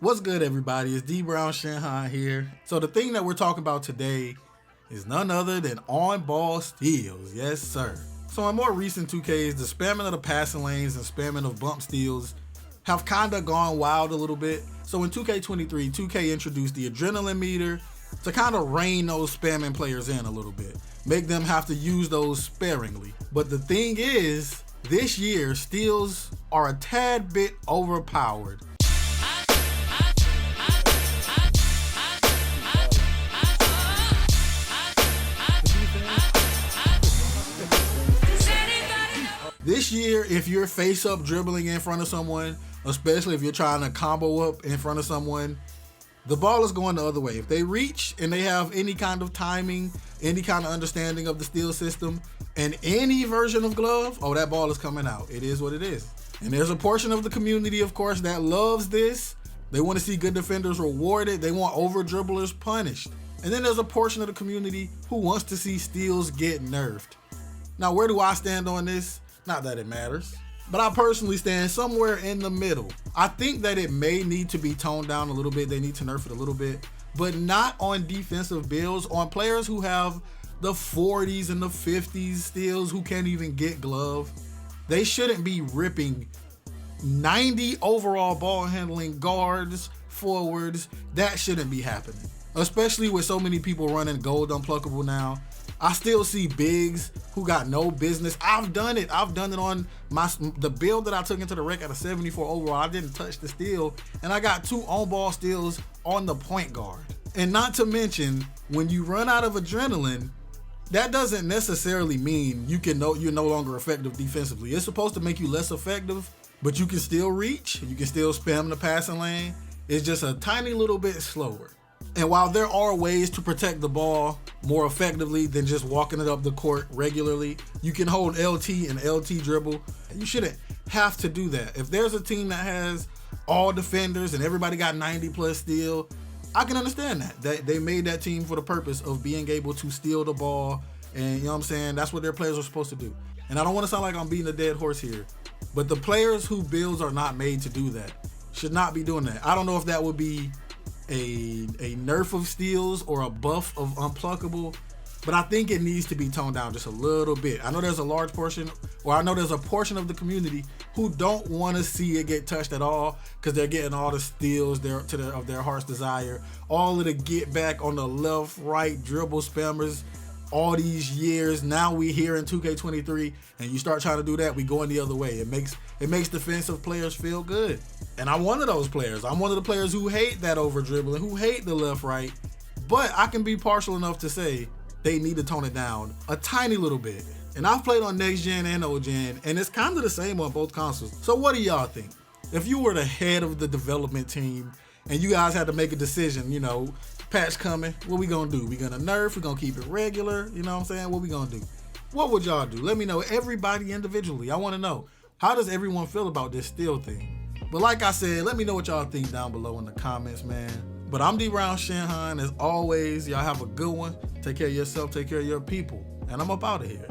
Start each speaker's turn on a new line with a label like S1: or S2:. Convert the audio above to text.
S1: What's good, everybody? It's D Brown Shanghai here. So the thing that we're talking about today is none other than on-ball steals. Yes, sir. So in more recent 2Ks, the spamming of the passing lanes and spamming of bump steals have kind of gone wild a little bit. So in 2K23, 2K introduced the adrenaline meter to kind of rein those spamming players in a little bit, make them have to use those sparingly. But the thing is, this year, steals are a tad bit overpowered. This year, if you're face up dribbling in front of someone, especially if you're trying to combo up in front of someone, the ball is going the other way. If they reach and they have any kind of timing, any kind of understanding of the steal system, and any version of glove, oh, that ball is coming out. It is what it is. And there's a portion of the community, of course, that loves this. They want to see good defenders rewarded. They want over dribblers punished. And then there's a portion of the community who wants to see steals get nerfed. Now, where do I stand on this? Not that it matters, but I personally stand somewhere in the middle. I think that it may need to be toned down a little bit. They need to nerf it a little bit, but not on defensive builds, on players who have the 40s and the 50s steals who can't even get glove. They shouldn't be ripping 90 overall ball handling guards, forwards. That shouldn't be happening, especially with so many people running gold unpluckable now. I still see bigs who got no business. I've done it on the build that I took into the rec at a 74 overall. I didn't touch the steal, and I got 2 on-ball steals on the point guard. And not to mention, when you run out of adrenaline, that doesn't necessarily mean you're no longer effective defensively. It's supposed to make you less effective, but you can still reach. You can still spam the passing lane. It's just a tiny little bit slower. And while there are ways to protect the ball more effectively than just walking it up the court regularly, you can hold LT and LT dribble. You shouldn't have to do that. If there's a team that has all defenders and everybody got 90 plus steal, I can understand that they made that team for the purpose of being able to steal the ball. And you know what I'm saying? That's what their players are supposed to do. And I don't want to sound like I'm beating a dead horse here, but the players who builds are not made to do that should not be doing that. I don't know if that would be a nerf of steals or a buff of unpluckable, but I think it needs to be toned down just a little bit. I know there's a portion of the community who don't want to see it get touched at all because they're getting all the steals of their heart's desire, all of the get back on the left, right dribble spammers all these years. Now we here in 2K23, and you start trying to do that, we going the other way. It makes defensive players feel good. And I'm one of those players. I'm one of the players who hate that over dribbling, who hate the left, right. But I can be partial enough to say they need to tone it down a tiny little bit. And I've played on next gen and old gen, and it's kind of the same on both consoles. So what do y'all think? If you were the head of the development team and you guys had to make a decision, patch coming, what we gonna do? We gonna nerf? We gonna keep it regular? You know what I'm saying? What we gonna do? What would y'all do? Let me know, everybody individually. I wanna know, how does everyone feel about this steal thing? But like I said, let me know what y'all think down below in the comments, man. But I'm D Brown Shanghai, and as always, y'all have a good one. Take care of yourself, take care of your people, and I'm up out of here.